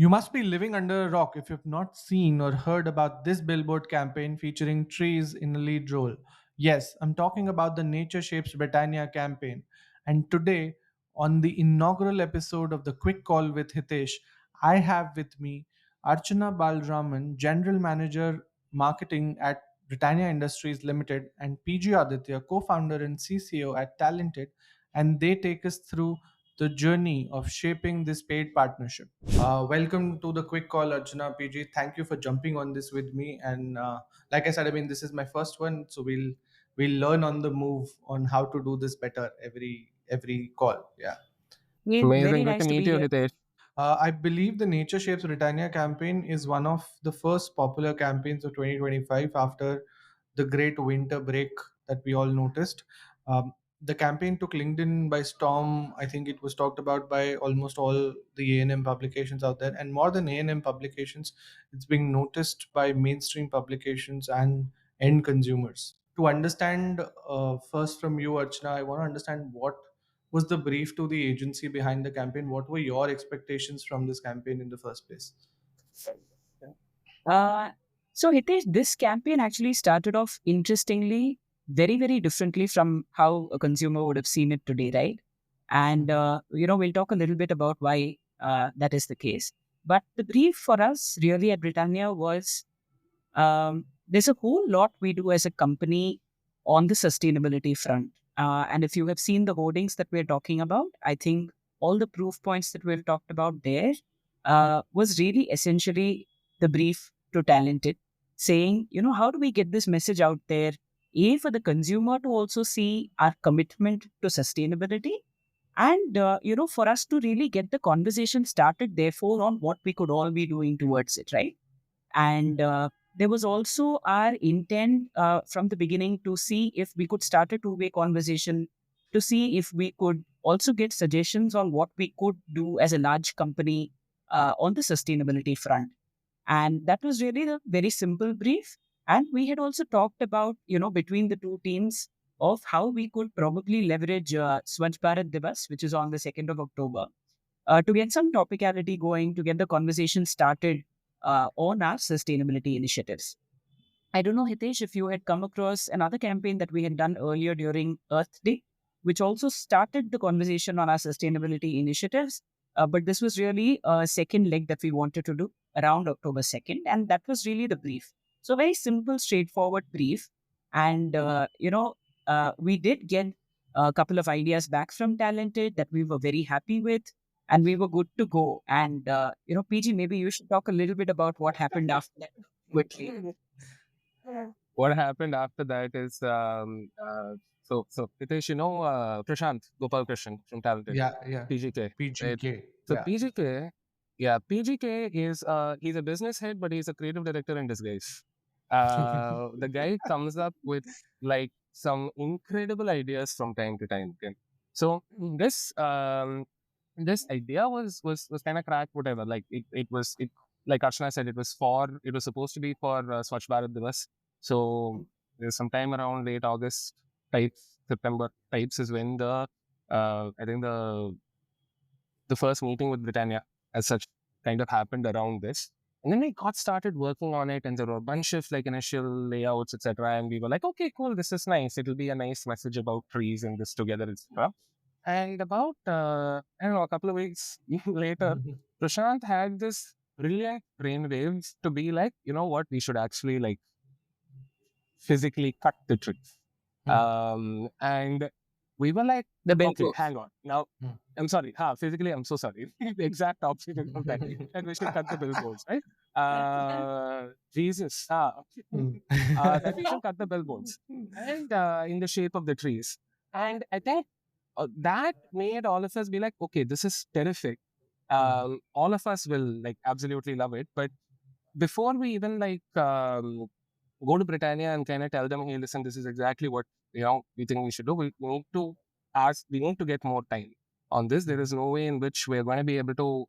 You must be living under a rock if you've not seen or heard about this billboard campaign featuring trees in a lead role. Yes, I'm talking about the Nature Shapes Britannia campaign. And today, on the inaugural episode of the Quick Call with Hitesh, I have with me Archana Balaraman, General Manager Marketing at Britannia Industries Limited, and PG Aditya, co founder and CCO at Talented, and they take us through the journey of shaping this paid partnership. Welcome to the quick call, Archana PG. Thank you for jumping on this with me. And like I said, I mean, this is my first one, so we'll learn on the move on how to do this better every call. Yeah. Very Amazing. Good to nice to meet be you, here. Hitesh. I believe the Nature Shapes Britannia campaign is one of the first popular campaigns of 2025 after the great winter break that we all noticed. Um, the campaign took LinkedIn by storm. I think it was talked about by almost all the A&M publications out there. And more than A&M publications, it's being noticed by mainstream publications and end consumers. To understand, first from you, Archana, I want to understand what was the brief to the agency behind the campaign? What were your expectations from this campaign in the first place? Uh, so, Hitesh, this campaign actually started off interestingly, very, very differently from how a consumer would have seen it today, right? And, we'll talk a little bit about why that is the case. But the brief for us really at Britannia was there's a whole lot we do as a company on the sustainability front. And if you have seen the hoardings that we're talking about, I think all the proof points that we've talked about there was really essentially the brief to Talented, saying, how do we get this message out there? A, for the consumer to also see our commitment to sustainability, and for us to really get the conversation started therefore on what we could all be doing towards it, right? And there was also our intent from the beginning to see if we could start a two-way conversation, to see if we could also get suggestions on what we could do as a large company on the sustainability front. And that was really the very simple brief. And we had also talked about, between the two teams of how we could probably leverage Swachh Bharat Divas, which is on the 2nd of October, to get some topicality going, to get the conversation started on our sustainability initiatives. I don't know, Hitesh, if you had come across another campaign that we had done earlier during Earth Day, which also started the conversation on our sustainability initiatives. But this was really a second leg that we wanted to do around October 2nd. And that was really the brief. So, very simple, straightforward brief. And, we did get a couple of ideas back from Talented that we were very happy with. And we were good to go. And, PG, maybe you should talk a little bit about what happened after that quickly. What happened after that is so Hitesh, Prashant Gopal Krishnan from Talented, Yeah, yeah. PGK, right? PGK. So Yeah. PGK is he's a business head, but he's a creative director in disguise. The guy comes up with like some incredible ideas from time to time. Okay? So this idea was kind of cracked, whatever. Like it like Archana said, it was supposed to be for Swachh Bharat Divas. So there's sometime around late August types, September types is when I think the first meeting with Britannia as such kind of happened around this. And then we got started working on it, and there were a bunch of like initial layouts, etc. And we were like, okay, cool, this is nice. It'll be a nice message about trees and this together, etc. And about I don't know, a couple of weeks later, Prashant had this brilliant brainwaves to be like, you know what, we should actually like physically cut the trees. And we were like, The okay, billboards. hang on. Now, I'm sorry. Physically, I'm so sorry. The exact opposite of that. And we should cut the billboards, right? Jesus. That we should cut the billboards. And in the shape of the trees. And I think that made all of us be like, okay, this is terrific. All of us will like absolutely love it. But before we even like go to Britannia and kind of tell them, hey, listen, this is exactly what we think we should do. We need to we need to get more time on this. There is no way in which we're going to be able to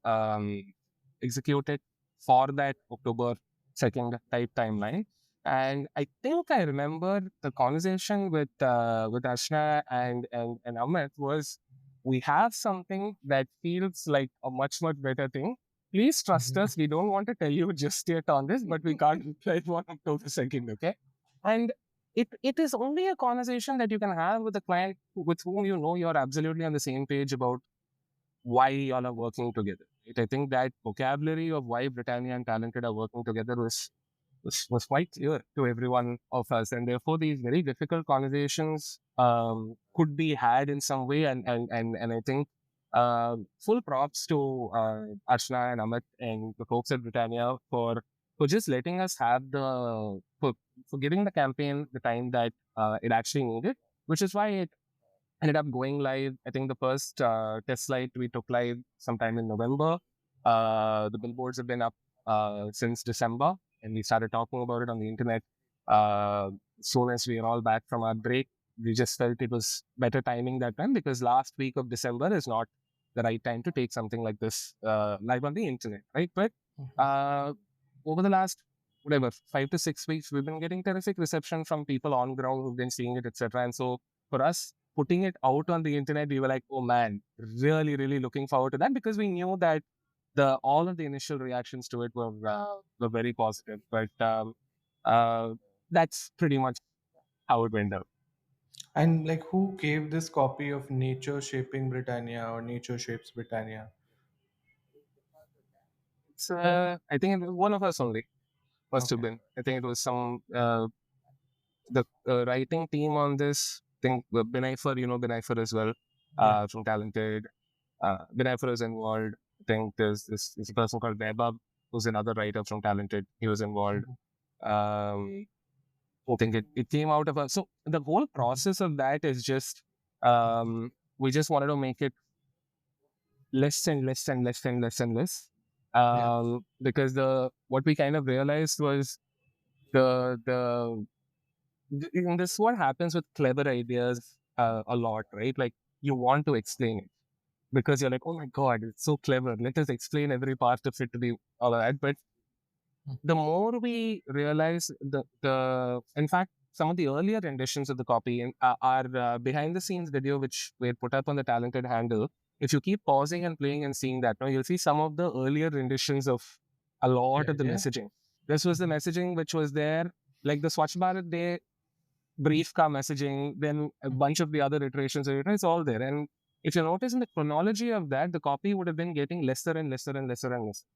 execute it for that October 2nd type timeline. And I think I remember the conversation with Archana and Amit was, we have something that feels like a much better thing. Please trust Mhm. us. We don't want to tell you just yet on this, but we can't reply for October 2nd, okay? And it is only a conversation that you can have with a client with whom you know you're absolutely on the same page about why y'all are working together. Right? I think that vocabulary of why Britannia and Talented are working together was quite clear to every one of us. And therefore, these very difficult conversations could be had in some way. And I think full props to Archana and Amit and the folks at Britannia for just letting us have for giving the campaign the time that it actually needed, which is why it ended up going live. I think the first test flight we took live sometime in November. The billboards have been up since December, and we started talking about it on the internet. As soon as we are all back from our break, we just felt it was better timing that time because last week of December is not the right time to take something like this live on the internet, right? But Mhm. uh, over the last whatever 5 to 6 weeks, we've been getting terrific reception from people on ground who've been seeing it, etc. And so for us, putting it out on the internet, we were like, oh man, really, really looking forward to that because we knew that the all of the initial reactions to it were very positive. But uh, that's pretty much how it went out. And like, who gave this copy of Nature Shaping Britannia or Nature Shapes Britannia? It's, I think it was one of us only must have Okay. been. I think it was some the writing team on this. I think Benaifer, Benaifer as well, Yeah. from Talented. Benaifer is involved. I think there's a person called Webab, who's another writer from Talented. He was involved. Mhm. Um, I think it came out of a so the whole Mhm. process of that is just we just wanted to make it less and less and less and less and less. Yeah. Because the what we kind of realized was the and this is what happens with clever ideas a lot, right? Like you want to explain it because you're like, oh my god, it's so clever. Let us explain every part of it to be all of that. But the more we realize in fact, some of the earlier renditions of the copy and our behind the scenes video, which we had put up on the Talented handle, if you keep pausing and playing and seeing that, now you'll see some of the earlier renditions of a lot Yeah. of the Yeah. messaging. This was the messaging which was there, like the Swachh Bharat Day brief ka messaging, then a bunch of the other iterations of it, it's all there. And if you notice in the chronology of that, the copy would have been getting lesser and lesser and lesser and lesser,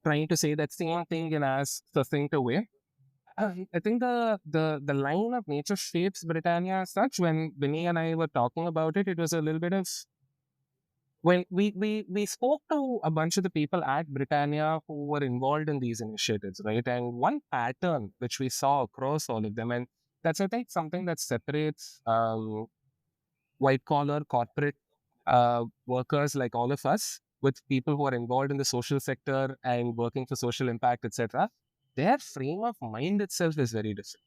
trying to say that same thing in as succinct a way. I think the line of nature shapes Britannia as such. When Vinny and I were talking about it, it was a little bit of when we spoke to a bunch of the people at Britannia who were involved in these initiatives, right? And one pattern which we saw across all of them, and that's I think something that separates white collar corporate workers like all of us with people who are involved in the social sector and working for social impact, etc. Their frame of mind itself is very different.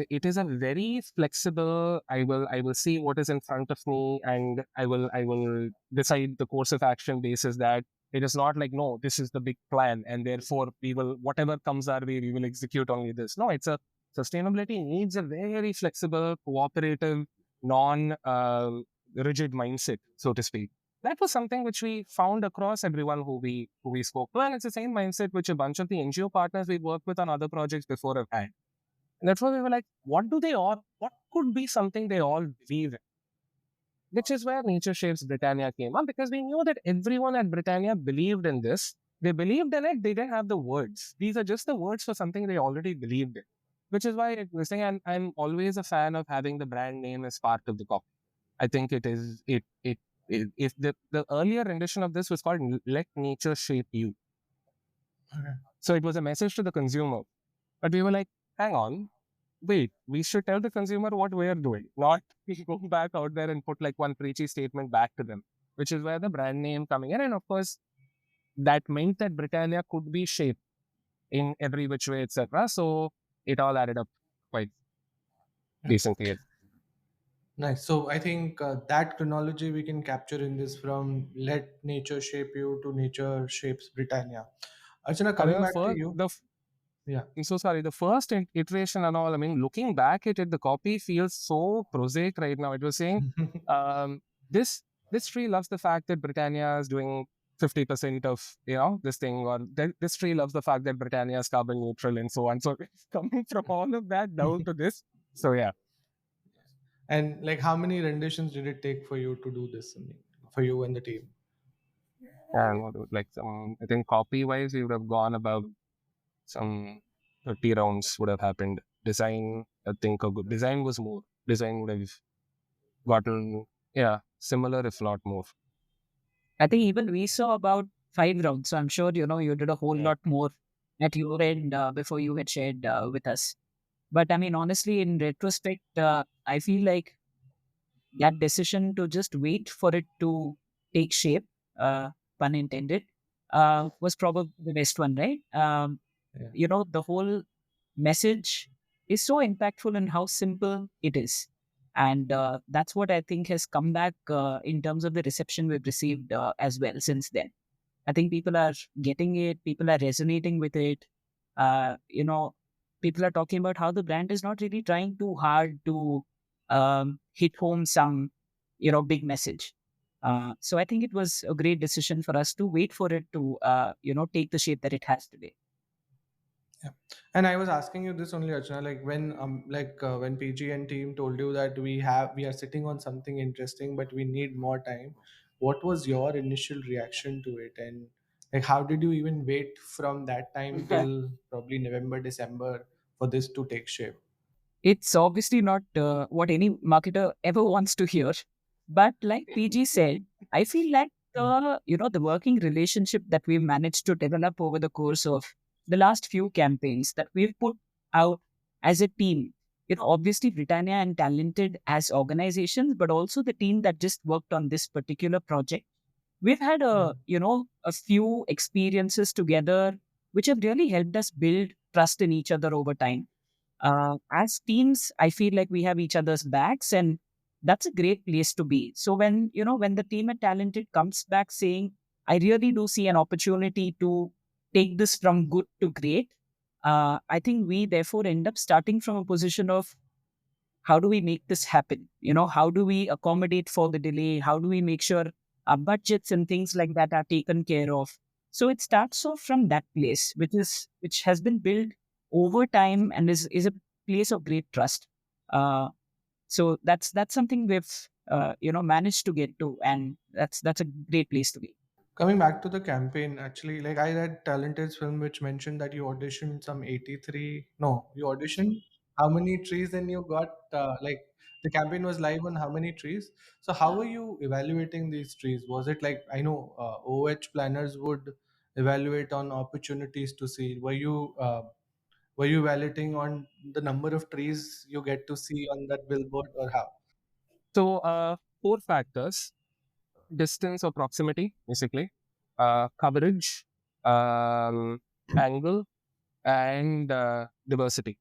It is a very flexible. I will see what is in front of me, and I will decide the course of action basis that it is not like no, this is the big plan, and therefore we will whatever comes our way, we will execute only this. No, it's a sustainability needs a very flexible, cooperative, non rigid mindset, so to speak. That was something which we found across everyone who we spoke to, and it's the same mindset which a bunch of the NGO partners we worked with on other projects before have had. And that's why we were like, what could be something they all believe in? Which is where Nature Shapes Britannia came up because we knew that everyone at Britannia believed in this. They believed in it, they didn't have the words. These are just the words for something they already believed in. Which is why it was saying, and I'm always a fan of having the brand name as part of the copy. I think it if the earlier rendition of this was called Let Nature Shape You. Okay. So it was a message to the consumer. But we were like, hang on, wait, we should tell the consumer what we're doing, not go back out there and put like one preachy statement back to them, which is where the brand name coming in. And of course, that meant that Britannia could be shaped in every which way, etc. So it all added up quite Yeah. decently. Nice. So I think that chronology we can capture in this from Let Nature Shape You to Nature Shapes Britannia. Archana, coming However, back to you. Yeah. I'm so sorry. The first iteration and all, I mean, looking back at it, the copy feels so prosaic right now. It was saying, um, this this tree loves the fact that Britannia is doing 50% of, this thing, or this tree loves the fact that Britannia is carbon neutral and so on. So it's coming from all of that down to this. So yeah. And like, how many renditions did it take for you to do this? I mean, for you and the team? And like some, I think copy wise, we would have gone about some 30 rounds would have happened. Design, I think a good design was more. Design would have gotten, yeah, similar, if not more. I think even we saw about 5 rounds. So I'm sure, you did a whole Yeah. lot more at your end before you had shared with us. But I mean, honestly, in retrospect, I feel like that decision to just wait for it to take shape, pun intended, was probably the best one, right? Yeah. The whole message is so impactful in how simple it is. And that's what I think has come back in terms of the reception we've received as well since then. I think people are getting it, people are resonating with it. Uh, you know, People are talking about how the brand is not really trying too hard to hit home some, big message. So I think it was a great decision for us to wait for it to, take the shape that it has today. Yeah. And I was asking you this only, Archana, when PG and team told you that we are sitting on something interesting, but we need more time. What was your initial reaction to it, and like how did you even wait from that time till probably November, December for this to take shape? It's obviously not what any marketer ever wants to hear. But like PG said, I feel like the working relationship that we've managed to develop over the course of the last few campaigns that we've put out as a team. Obviously Britannia and Talented as organizations, but also the team that just worked on this particular project. We've had a few experiences together which have really helped us build trust in each other over time. As teams, I feel like we have each other's backs, and that's a great place to be. So when the team at Talented comes back saying, I really do see an opportunity to take this from good to great, I think we therefore end up starting from a position of how do we make this happen? How do we accommodate for the delay? How do we make sure our budgets and things like that are taken care of? So it starts off from that place, which has been built over time and is a place of great trust. So that's something we've managed to get to, and that's a great place to be. Coming back to the campaign, actually, like I read Talented's film, which mentioned that you auditioned some 83. No, you auditioned how many trees, and you got like the campaign was live on how many trees. So, how were you evaluating these trees? Was it like I know OH planners would evaluate on opportunities to see? Were you evaluating on the number of trees you get to see on that billboard, or how? So, four factors: distance or proximity, basically, coverage, angle, and diversity.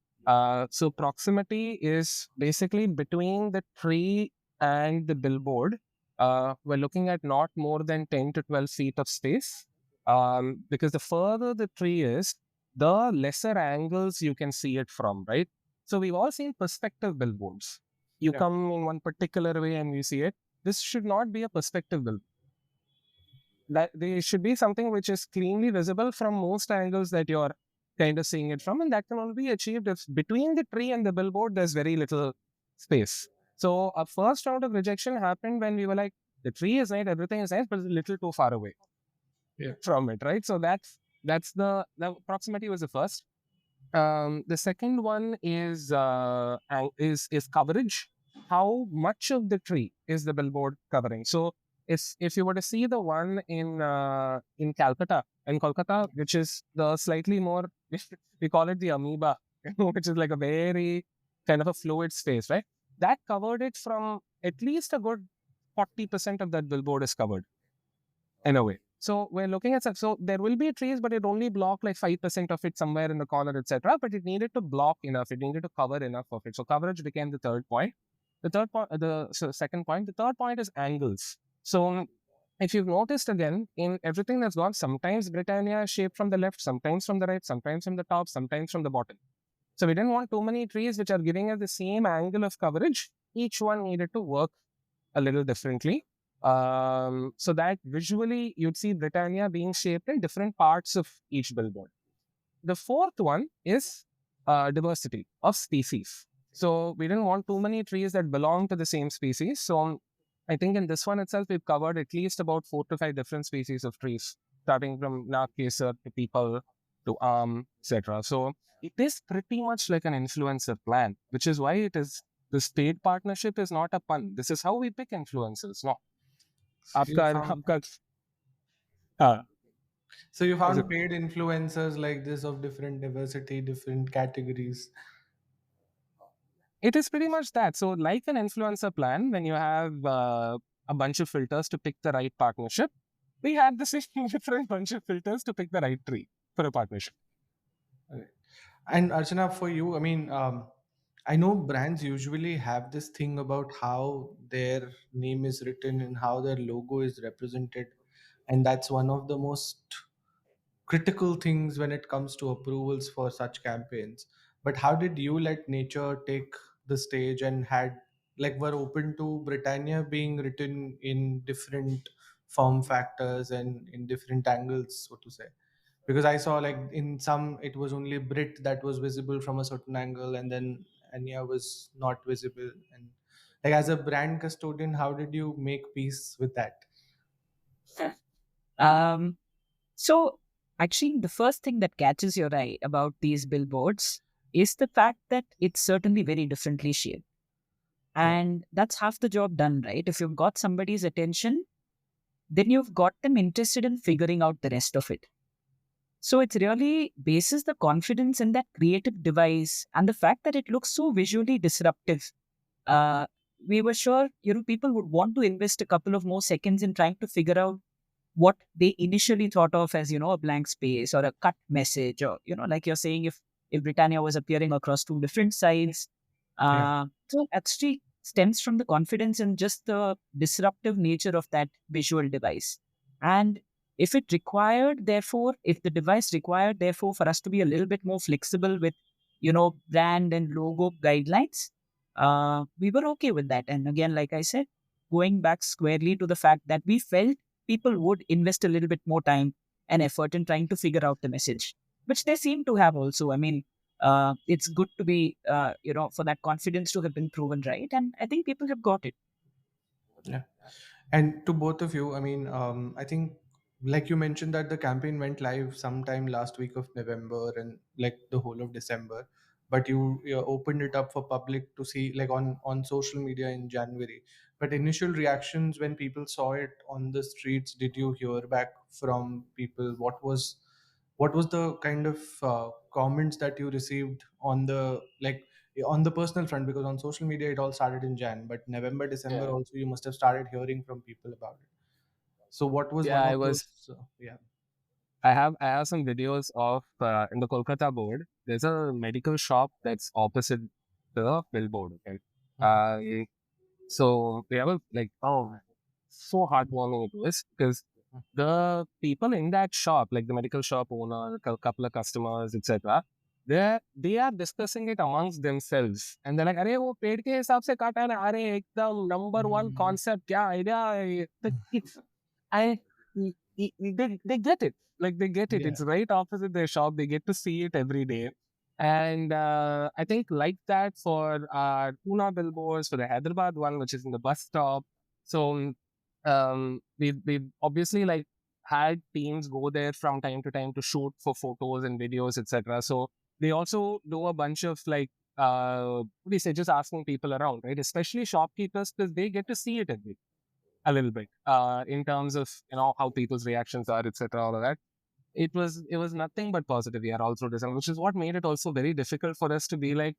So proximity is basically between the tree and the billboard. We're looking at not more than 10 to 12 feet of space, because the further the tree is, the lesser angles you can see it from, right? So we've all seen perspective billboards. You Yeah. come in one particular way and you see it. This should not be a perspective billboard. That there should be something which is cleanly visible from most angles that you're kind of seeing it from, and that can only be achieved if between the tree and the billboard there's very little space. So our first round of rejection happened when we were like, the tree is nice, everything is nice, but it's a little too far away, Yeah. from it, right? So that's the proximity was the first. The second one is coverage. How much of the tree is the billboard covering? So if you were to see the one in Kolkata, which is the slightly more we call it the amoeba, which is like a very kind of a fluid space, right? That covered it from at least a good 40% of that billboard is covered in a way. So we're looking at so there will be trees, but it only blocked like 5% of it somewhere in the corner, etc. But it needed to block enough. It needed to cover enough of it. So coverage became the third point. The third point, second point. The third point is angles. So if you've noticed again, in everything that's gone, sometimes Britannia is shaped from the left, sometimes from the right, sometimes from the top, sometimes from the bottom. So we didn't want too many trees which are giving us the same angle of coverage. Each one needed to work a little differently. So that visually you'd see Britannia being shaped in different parts of each billboard. The fourth one is diversity of species. So we didn't want too many trees that belong to the same species. So I think in this one itself, we've covered at least about 4 to 5 different species of trees, starting from Narcissus to people to etc. So it is pretty much like an influencer plan, which is why it is the state partnership is not a pun. This is how we pick influencers. No, So you found आपका हाँ, so you is it? found paid influencers like this of different diversity, different categories. It is pretty much that. So, like an influencer plan, when you have a bunch of filters to pick the right partnership, we had the same different bunch of filters to pick the right tree for a partnership. Right. And Archana, for you, I mean, I know brands usually have this thing about how their name is written and how their logo is represented, and that's one of the most critical things when it comes to approvals for such campaigns. But how did you let nature take the stage and had like were open to Britannia being written in different form factors and in different angles, so to say? Because I saw like in some it was only Brit that was visible from a certain angle, and then Anya was not visible. And like as a brand custodian, how did you make peace with that? Um, so, actually, the first thing that catches your eye about these billboards is the fact that it's certainly very differently shaped. Yeah, And that's half the job done, right? If you've got somebody's attention, then you've got them interested in figuring out the rest of it. So it's really bases the confidence in that creative device and the fact that it looks so visually disruptive. Uh, we were sure, people would want to invest a couple of more seconds in trying to figure out what they initially thought of as, a blank space or a cut message, or, like you're saying, if Britannia was appearing across two different sides. yeah, So actually stems from the confidence and just the disruptive nature of that visual device. And if the device required, therefore, for us to be a little bit more flexible with, brand and logo guidelines, we were okay with that. And again, like I said, going back squarely to the fact that we felt people would invest a little bit more time and effort in trying to figure out the message, which they seem to have also. I mean, it's good to be, for that confidence to have been proven right. And I think people have got it. yeah. And to both of you, I mean, I think, like you mentioned, that the campaign went live sometime last week of November and like the whole of December, but you opened it up for public to see, like on social media in January. But initial reactions when people saw it on the streets, did you hear back from people? What was the kind of comments that you received on the like on the personal front? Because on social media it all started in Jan, but November, December Yeah. also you must have started hearing from people about it. So what was Yeah, one I of was. those yeah. I have some videos of in the Kolkata board. There's a medical shop that's opposite the billboard. Okay. Mhm. So they have a like so heartwarming it was because the people in that shop, like the medical shop owner, a couple of customers, etc., they are discussing it amongst themselves, and they're like, "अरे वो पेड़ के हिसाब से काटा है ना? अरे एकदम number one Mhm. concept, क्या idea?" It's I they get it. Like they get it. Yeah. It's right opposite their shop. They get to see it every day. And I think like that for our Pune billboards, for the Hyderabad one, which is in the bus stop. So we've obviously like had teams go there from time to time to shoot for photos and videos, etc. So they also do a bunch of like what do you say, just asking people around, right? Especially shopkeepers, because they get to see it every a little bit in terms of how people's reactions are, etc. All of that. It was nothing but positive here all through December, which is what made it also very difficult for us to be like,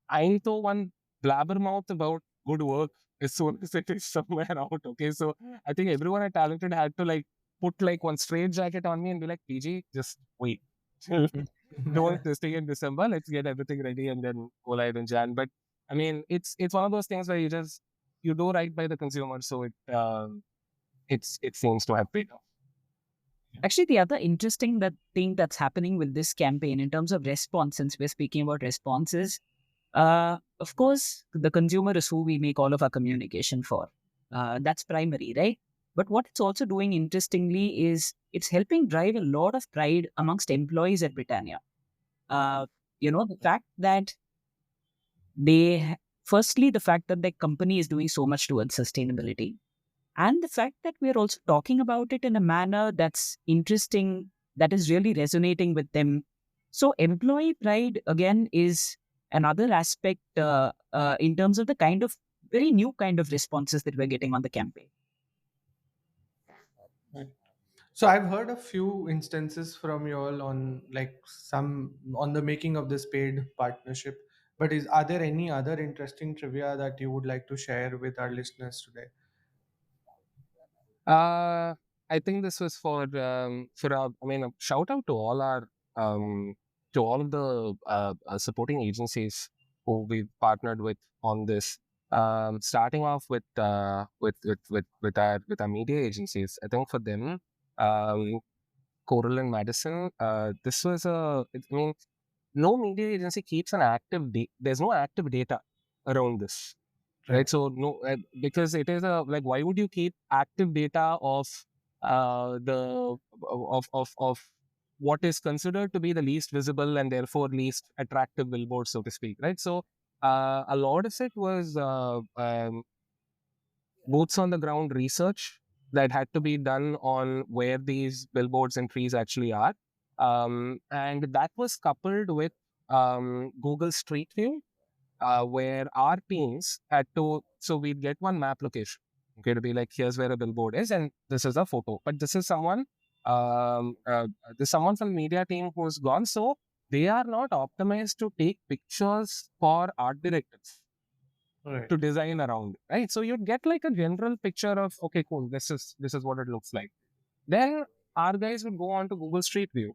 I need to one blabbermouth about good work as soon as it is somewhere out. Okay, so I think everyone at Talented had to like put like one straight jacket on me and be like, PG, just wait. Don't testing in December. Let's get everything ready and then go live in Jan. But I mean, it's one of those things where you do right by the consumer, so it seems to have paid off. Actually, the other interesting thing that's happening with this campaign in terms of response, since we're speaking about responses, of course, the consumer is who we make all of our communication for. That's primary, right? But what it's also doing interestingly is it's helping drive a lot of pride amongst employees at Britannia. Uh, the fact that firstly, the fact that the company is doing so much towards sustainability, and the fact that we're also talking about it in a manner that's interesting, that is really resonating with them. So, employee pride, again, is another aspect in terms of the kind of very new kind of responses that we're getting on the campaign. Right. So I've heard a few instances from you all on like some on the making of this paid partnership. But are there any other interesting trivia that you would like to share with our listeners today? Uh, I think this was for our, I mean, a shout out to all of the supporting agencies who we've partnered with on this. Starting off with our media agencies. I think for them, um, Coral and Madison, this was I mean, no media agency keeps an there's no active data around this, Right. right? So no, because it is a like, why would you keep active data of the of what is considered to be the least visible and therefore least attractive billboard, so to speak, right? So a lot of it was boots on the ground research that had to be done on where these billboards and trees actually are. And that was coupled with Google Street View, where our teams had to, so we'd get one map location, okay, to be like, here's where a billboard is, and this is a photo. But um, uh, this is someone from the media team who's gone. So they are not optimized to take pictures for art directors Right. to design around, right? So you'd get like a general picture of, okay, cool, this is what it looks like. Then our guys would go on to Google Street View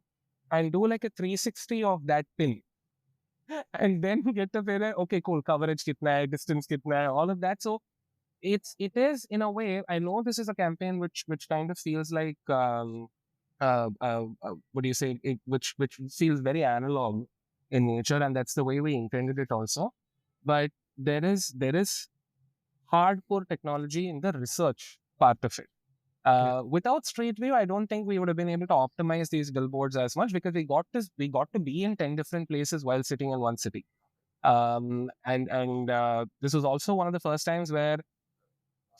and do like a 360 of that pin, and then get to figure, okay, cool, coverage kitna hai, distance kitna hai, all of that. So it is in a way. I know this is a campaign which kind of feels like what do you say? Which feels very analog in nature, and that's the way we intended it also. But there is hardcore technology in the research part of it. Yeah. Without Street View, I don't think we would have been able to optimize these billboards as much, because we got to be in 10 different places while sitting in one city. And this was also one of the first times where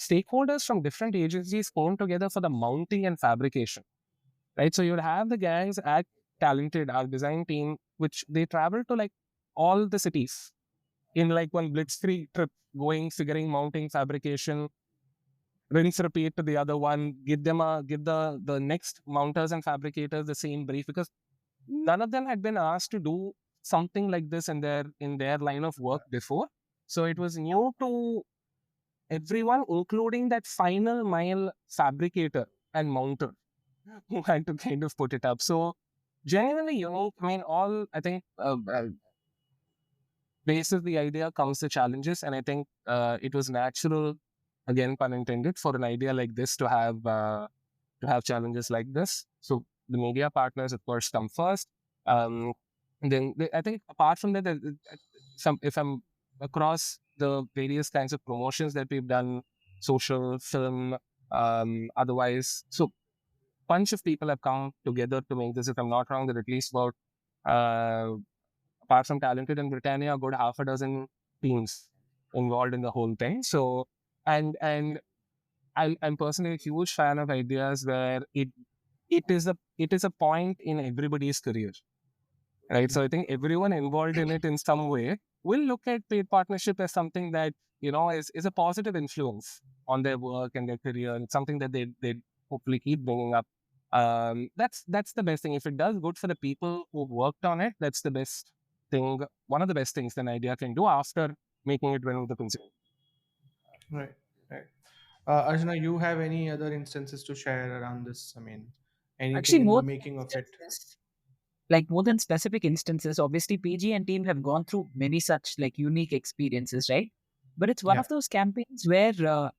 stakeholders from different agencies came together for the mounting and fabrication. Right, so you'd have the guys at Talented, our design team, which they travel to like all the cities in like one blitzkrieg trip, going, figuring, mounting, fabrication, rinse, repeat to the other one, give the next mounters and fabricators the same brief, because none of them had been asked to do something like this in their line of work before. So it was new to everyone, including that final mile fabricator and mounter who had to kind of put it up. So genuinely unique. I mean, all I think basis the idea comes the challenges, and I think it was natural, again pun intended, for an idea like this to have challenges like this. So the media partners, of course, come first. I think apart from that, some if I'm across the various kinds of promotions that we've done, social, film, otherwise, so bunch of people have come together to make this. If I'm not wrong, there are at least about uh, apart from Talented and Britannia, a good half a dozen teams involved in the whole thing. So, and I'm personally a huge fan of ideas where it is a point in everybody's career, right? So I think everyone involved in it in some way will look at paid partnership as something that is a positive influence on their work and their career. It's something that they hopefully keep bringing up. That's the best thing. If it does good for the people who worked on it, that's the best thing. One of the best things an idea can do after making it win with the consumer. Right. Right. Arjuna, you have any other instances to share around this? I mean, Actually, anything in the making of it? more than specific instances, obviously PG and team have gone through many such like unique experiences, right? But it's one Yeah. of those campaigns where the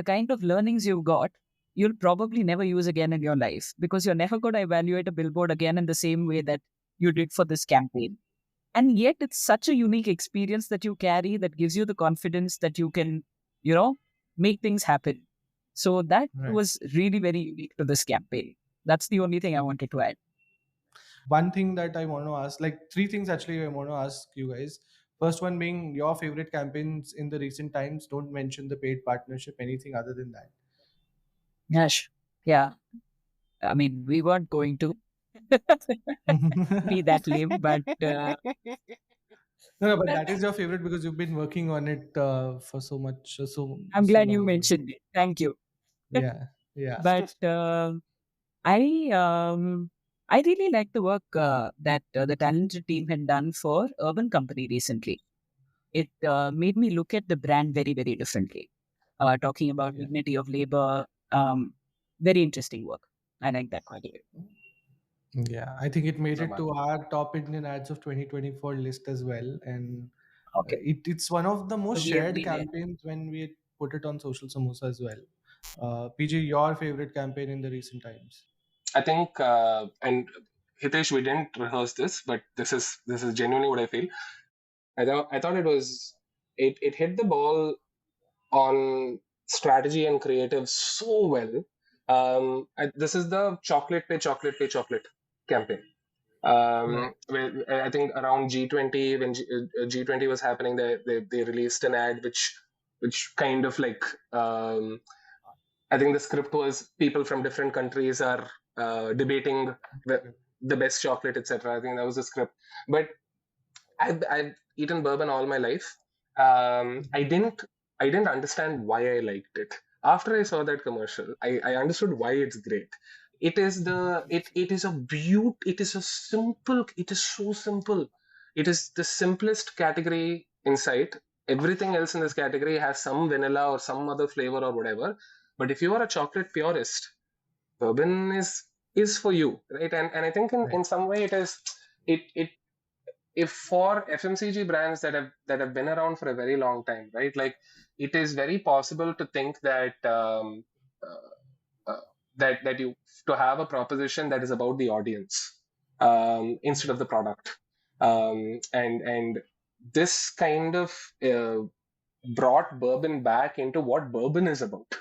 kind of learnings you've got, you'll probably never use again in your life, because you're never going to evaluate a billboard again in the same way that you did for this campaign. And yet it's such a unique experience that you carry that gives you the confidence that you can, you know make things happen. So that Right. was really very unique to this campaign. That's the only thing I wanted to add. One thing that I want to ask, like three things actually I want to ask you guys. First one being your favorite campaigns in the recent times. Don't mention the paid partnership, anything other than that. Yes. Yeah. I mean, we weren't going to be that lame, but No, no, but that is your favorite because you've been working on it for so much, I'm so glad you long ago. mentioned it. Thank you. Yeah, yeah, But I I really like the work that the talented team had done for Urban Company recently. It made me look at the brand very, very differently. Talking about yeah, dignity of labor, very interesting work. I like that quite a bit. yeah. I think it made So it much. to our top Indian ads of 2024 list as well, and Okay, it's one of the so most we have shared been there. campaigns when we put it on social samosa as well. PG, your favorite campaign in the recent times? I think, and Hitesh, we didn't rehearse this, but this is genuinely what I feel. I thought it was it hit the ball on strategy and creative so well. This is the chocolate pay chocolate pay chocolate campaign. Right, Where I think around G20 when G20 was happening, they released an ad which kind of like I think the script was people from different countries are debating the best chocolate, etc. I think that was the script. But I've eaten bourbon all my life. I didn't understand why I liked it. After I saw that commercial, I understood why it's great. It is a beaut. It is a simple. It is so simple. It is the simplest category in sight. Everything else in this category has some vanilla or some other flavor or whatever. But if you are a chocolate purist, bourbon is for you, right? And I think right, in some way it if for FMCG brands that have been around for a very long time, right? Like it is very possible to think that uh, that you to have a proposition that is about the audience instead of the product, and this kind of brought bourbon back into what bourbon is about.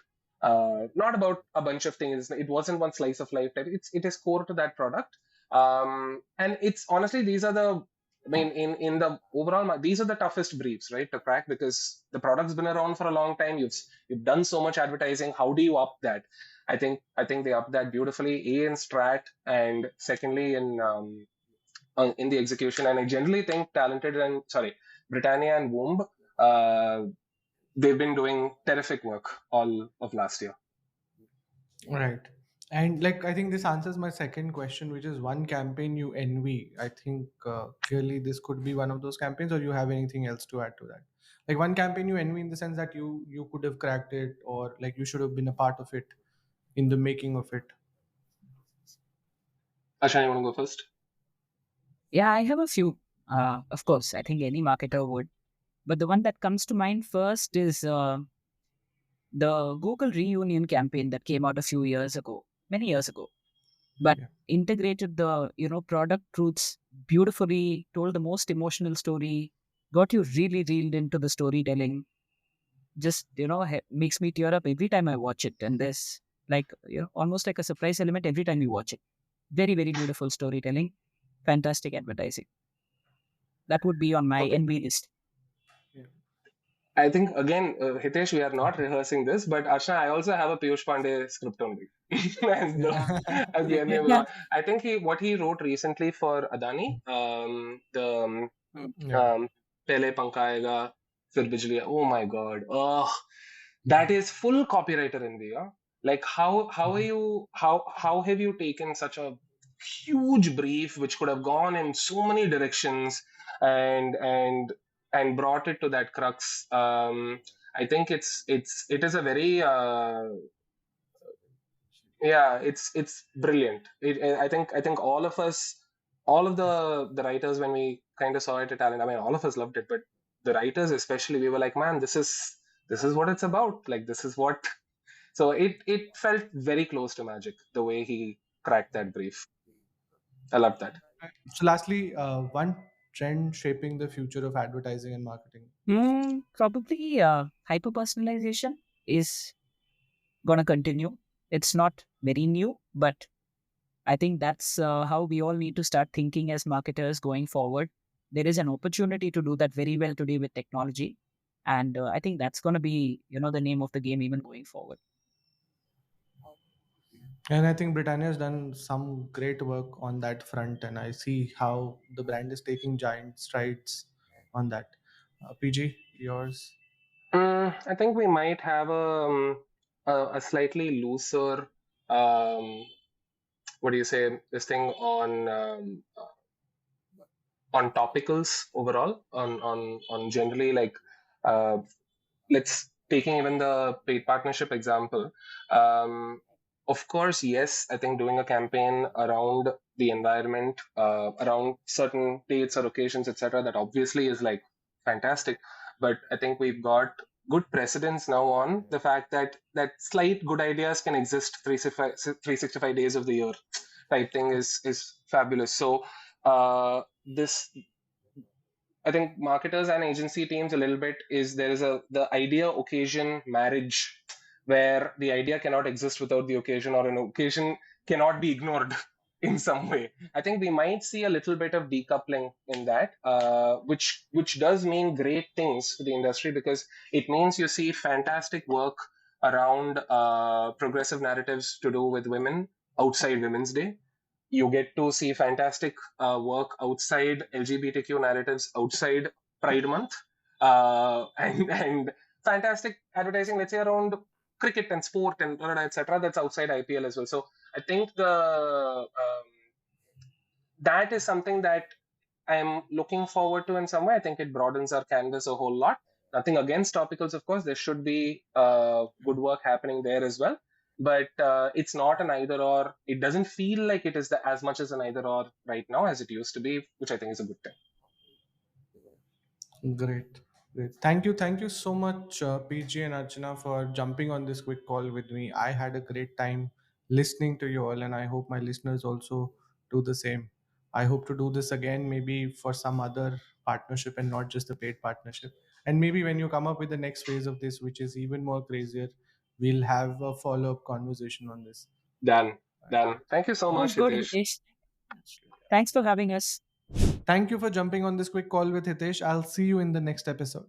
Not about a bunch of things. It wasn't one slice of life. It is core to that product. And it's honestly these are the I mean in the overall these are the toughest briefs, right, to crack because the product's been around for a long time. You've done so much advertising. How do you up that? I think they up that beautifully. A in strat and secondly in the execution. And I generally think talented and sorry Britannia and Womb. Uh, they've been doing terrific work all of last year. right. And like, I think this answers my second question, which is one campaign you envy. I think clearly this could be one of those campaigns, or you have anything else to add to that? Like one campaign you envy in the sense that you could have cracked it, or like you should have been a part of it in the making of it. Asha, you want to go first? Yeah, I have a few. Of course, I think any marketer would. But the one that comes to mind first is the Google reunion campaign that came out a few years ago, many years ago, but Yeah. integrated the product truths beautifully, told the most emotional story, got you really reeled into the storytelling. Just makes me tear up every time I watch it, and there's like almost like a surprise element every time you watch it. Very, very beautiful storytelling, fantastic advertising. That would be on my Okay. envy list. Yeah. I think again, Hitesh, we are not rehearsing this, but Archana, I also have a Piyush Pandey script only as Yeah. the enabler one. I think what he wrote recently for Adani, the Yeah. um, Pele Pankha Aega, Fir Bijli. Oh my God! Oh, that is full copywriter in the. Like how are you how have you taken such a huge brief which could have gone in so many directions and and and brought it to that crux. I think it is a very yeah, it's brilliant. I think all of the writers when we kind of saw it at Talent, I mean all of us loved it, but the writers especially, we were like, man, this is what it's about. Like this is what. So it felt very close to magic the way he cracked that brief. I loved that. So, lastly, one trend shaping the future of advertising and marketing. Probably hyper personalization is gonna continue. It's not very new, but I think that's how we all need to start thinking as marketers going forward. There is an opportunity to do that very well today with technology, and I think that's going to be, the name of the game even going forward. And I think Britannia has done some great work on that front, and I see how the brand is taking giant strides on that. PG, yours? I think we might have a slightly looser, um, what do you say, this thing on topicals overall, on generally like uh, let's taking even the paid partnership example. um, of course, yes, I think doing a campaign around the environment, around certain dates or occasions, etc., that obviously is like fantastic. But I think we've got good precedence now on the fact that slight good ideas can exist 365 days of the year type thing is fabulous. So this, I think marketers and agency teams a little bit is there is the idea occasion marriage where the idea cannot exist without the occasion, or an occasion cannot be ignored in some way. I think we might see a little bit of decoupling in that, which does mean great things for the industry, because it means you see fantastic work around progressive narratives to do with women outside Women's Day. You get to see fantastic work outside LGBTQ narratives, outside Pride Month, and fantastic advertising, let's say, around cricket and sport and etc. That's outside IPL as well. So I think that is something that I'm looking forward to in some way. I think it broadens our canvas a whole lot. Nothing against topicals, of course. There should be good work happening there as well. But it's not an either or. It doesn't feel like it is as much as an either or right now as it used to be, which I think is a good thing. Great. Great. Thank you so much, PG and Archana, for jumping on this quick call with me. I had a great time listening to you all, and I hope my listeners also do the same. I hope to do this again, maybe for some other partnership and not just the paid partnership. And maybe when you come up with the next phase of this, which is even more crazier, we'll have a follow up conversation on this. Done. Right. Done. Thank you so Sounds much, good, Hitesh. Hitesh. Thanks for having us. Thank you for jumping on this quick call with Hitesh. I'll see you in the next episode.